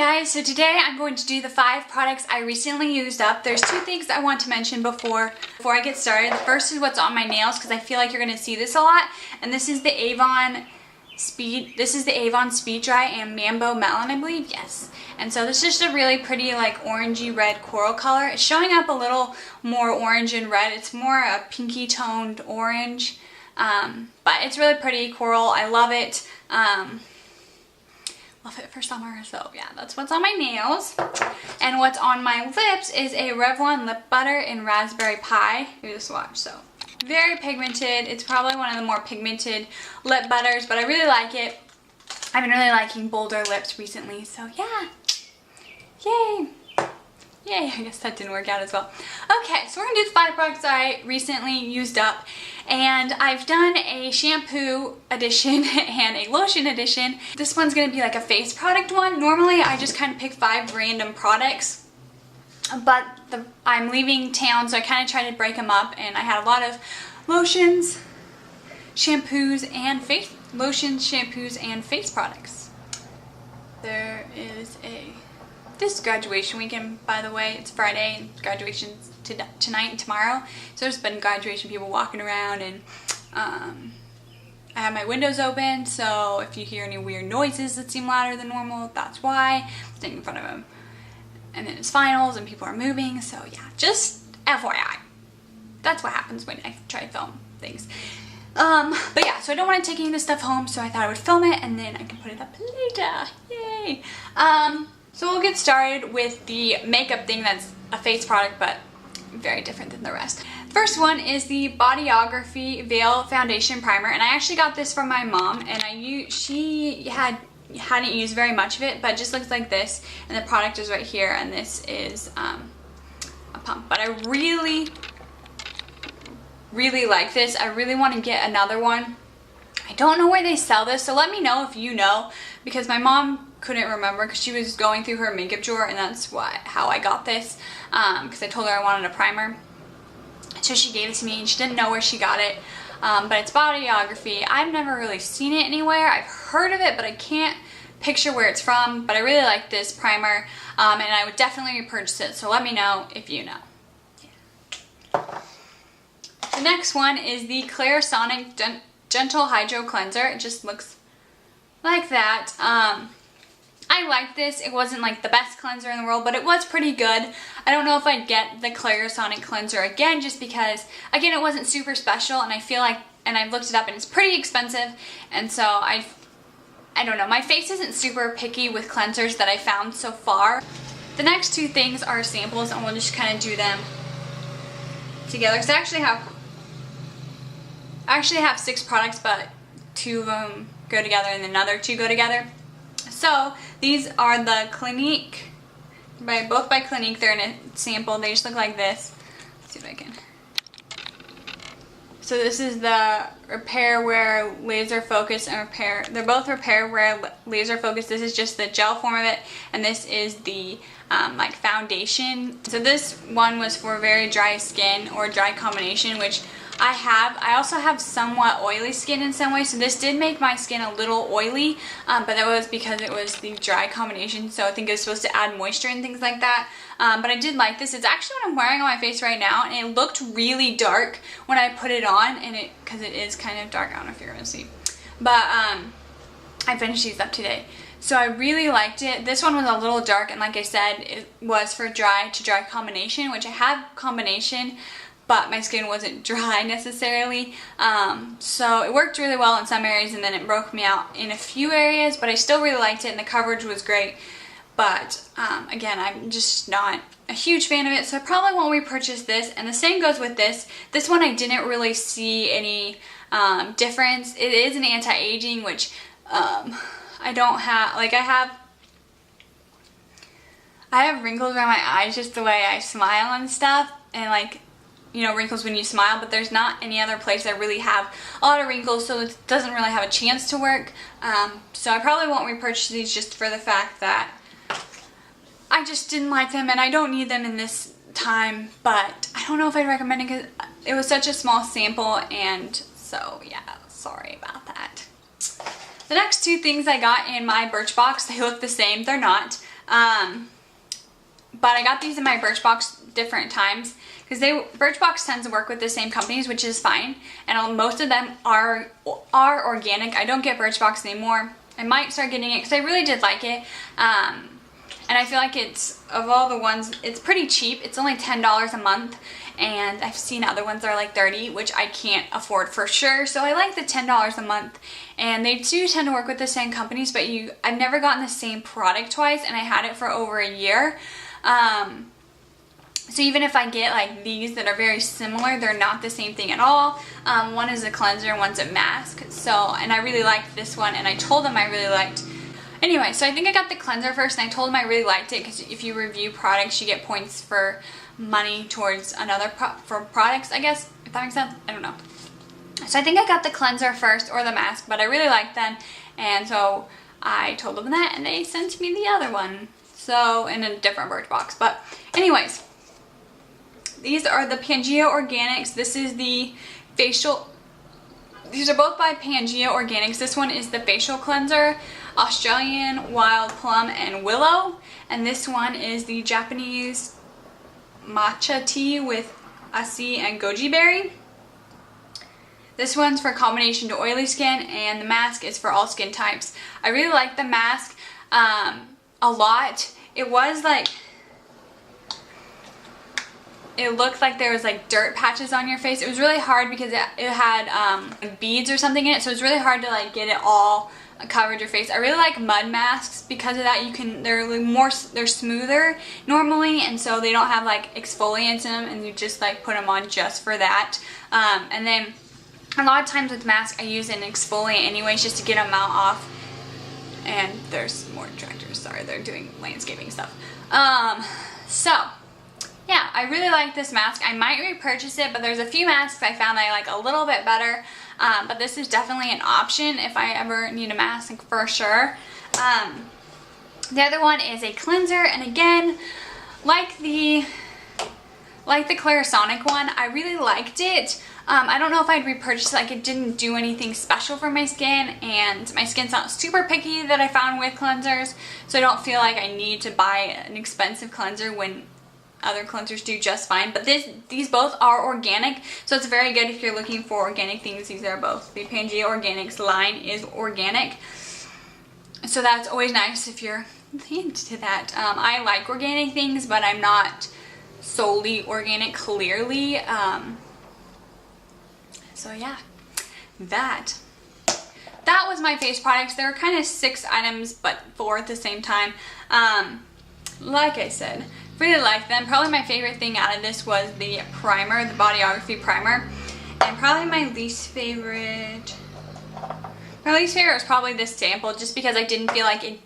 guys, so today I'm going to do the 5 products I recently used up. There's 2 things I want to mention before I get started. The first is what's on my nails because I feel like you're going to see this a lot. And this is the Avon Speed Dry and Mambo Melon, I believe. Yes. And so this is just a really pretty like orangey red coral color. It's showing up a little more orange and red. It's more a pinky toned orange. But it's really pretty coral. I love it. Love it for summer. So yeah, that's what's on my nails. And what's on my lips is a Revlon lip butter in Raspberry Pie. You just watch. So very pigmented. It's probably one of the more pigmented lip butters, but I really like it. I've been really liking bolder lips recently. So yeah. Yay. Yay, I guess that didn't work out as well. Okay, so we're going to do the 5 products I recently used up. And I've done a shampoo edition and a lotion edition. This one's going to be like a face product one. Normally, I just kind of pick 5 random products. But I'm leaving town, so I kind of tried to break them up. And I had a lot of lotions, shampoos, and face products. There is this is graduation weekend, by the way. It's Friday and graduation's tonight and tomorrow. So there's been graduation people walking around, and I have my windows open, so if you hear any weird noises that seem louder than normal, that's why. I'm standing in front of them. And then it's finals and people are moving, so yeah, just FYI. That's what happens when I try to film things. But yeah, so I don't want to take any of this stuff home, so I thought I would film it and then I can put it up later. Yay! So we'll get started with the makeup thing that's a face product, but very different than the rest. First one is the Bodyography Veil Foundation Primer, and I actually got this from my mom, and she hadn't used very much of it, but it just looks like this, and the product is right here, and this is a pump. But I really like this. I really want to get another one. I don't know where they sell this, so let me know if you know, because my mom couldn't remember because she was going through her makeup drawer, and that's how I got this, because I told her I wanted a primer. So she gave it to me, and she didn't know where she got it, but it's Bodyography. I've never really seen it anywhere. I've heard of it, but I can't picture where it's from, but I really like this primer, and I would definitely repurchase it, so let me know if you know. Yeah. The next one is the Clarisonic Gentle Hydro Cleanser. It just looks like that. I like this. It wasn't like the best cleanser in the world, but it was pretty good. I don't know if I'd get the Clarisonic cleanser again, just because, again, it wasn't super special, and I feel like, and I've looked it up, and it's pretty expensive, and so I don't know. My face isn't super picky with cleansers that I found so far. The next 2 things are samples, and we'll just kind of do them together. So I actually have 6 products, but 2 of them go together, and then another 2 go together. So these are the Clinique, both by Clinique. They're in a sample. They just look like this. Let's see if I can. So this is the Repair Wear Laser Focus and Repair. They're both Repair Wear Laser Focus. This is just the gel form of it, and this is the like foundation. So this one was for very dry skin or dry combination, which I have. I also have somewhat oily skin in some way, so this did make my skin a little oily, but that was because it was the dry combination, so I think it was supposed to add moisture and things like that. But I did like this. It's actually what I'm wearing on my face right now, and it looked really dark when I put it on, and because it is kind of dark. I don't know if you're going to see. But I finished these up today. So I really liked it. This one was a little dark, and like I said, it was for dry to dry combination, which I have combination, but my skin wasn't dry necessarily. So it worked really well in some areas, and then it broke me out in a few areas, but I still really liked it, and the coverage was great. But again, I'm just not a huge fan of it, so I probably won't repurchase this. And the same goes with this. This one I didn't really see any difference. It is an anti-aging, which I don't have. Like I have wrinkles around my eyes just the way I smile and stuff, and like, you know, wrinkles when you smile, but there's not any other place that really have a lot of wrinkles, so it doesn't really have a chance to work. So I probably won't repurchase these just for the fact that I just didn't like them, and I don't need them in this time, but I don't know if I'd recommend it because it was such a small sample, and so yeah, sorry about that. The next 2 things I got in my Birchbox, they look the same. They're not. But I got these in my Birchbox different times because Birchbox tends to work with the same companies, which is fine, and most of them are organic. I don't get Birchbox anymore. I might start getting it because I really did like it, and I feel like it's, of all the ones, it's pretty cheap. It's only $10 a month, and I've seen other ones that are like $30, which I can't afford for sure. So I like the $10 a month, and they do tend to work with the same companies, but I've never gotten the same product twice, and I had it for over a year. So even if I get like these that are very similar, they're not the same thing at all. One is a cleanser and one's a mask. So, and I really liked this one, and I told them I really liked. Anyway, so I think I got the cleanser first, and I told them I really liked it because if you review products, you get points for money towards for products, I guess, if that makes sense. I don't know. So I think I got the cleanser first, or the mask, but I really liked them, and so I told them that, and they sent me the other one. So, in a different Birchbox. But anyways, these are the Pangea Organics. This is the facial. These are both by Pangea Organics. This one is the facial cleanser, Australian Wild Plum and Willow. And this one is the Japanese matcha tea with acai and goji berry. This one's for combination to oily skin, and the mask is for all skin types. I really like the mask a lot. It was like, it looked like there was like dirt patches on your face. It was really hard because it had beads or something in it, so it's really hard to like get it all covered your face. I really like mud masks because of that. They're smoother normally, and so they don't have like exfoliants in them, and you just like put them on just for that. And then a lot of times with masks I use an exfoliant anyways just to get them out off. And there's more tractors, sorry, they're doing landscaping stuff. So yeah, I really like this mask. I might repurchase it, but there's a few masks I found that I like a little bit better. But this is definitely an option if I ever need a mask, for sure. The other one is a cleanser, and again, like the Clarisonic one, I really liked it. I don't know if I'd repurchase it. Like, it didn't do anything special for my skin, and my skin's not super picky that I found with cleansers, so I don't feel like I need to buy an expensive cleanser when other cleansers do just fine. But these both are organic, so it's very good if you're looking for organic things. These are both. The Pangea Organics line is organic, so that's always nice if you're into that. I like organic things, but I'm not solely organic, clearly. So yeah, that was my face products. There were kind of 6 items, but 4 at the same time. Like I said, really liked them. Probably my favorite thing out of this was the primer, the Bodyography primer. And probably my least favorite was probably this sample, just because I didn't feel like it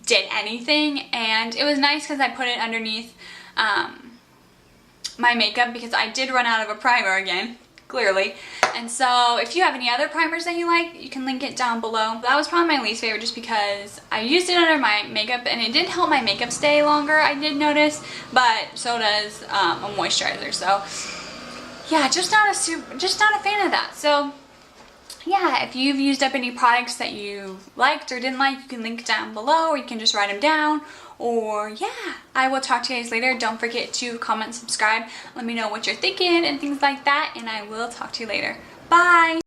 did anything. And it was nice because I put it underneath my makeup, because I did run out of a primer again, clearly. And so if you have any other primers that you like, you can link it down below. That was probably my least favorite just because I used it under my makeup and it did help my makeup stay longer, I did notice, but so does a moisturizer. So yeah, just not a fan of that. So yeah, if you've used up any products that you liked or didn't like, you can link down below, or you can just write them down. Or yeah, I will talk to you guys later. Don't forget to comment, subscribe, let me know what you're thinking and things like that, and I will talk to you later. Bye!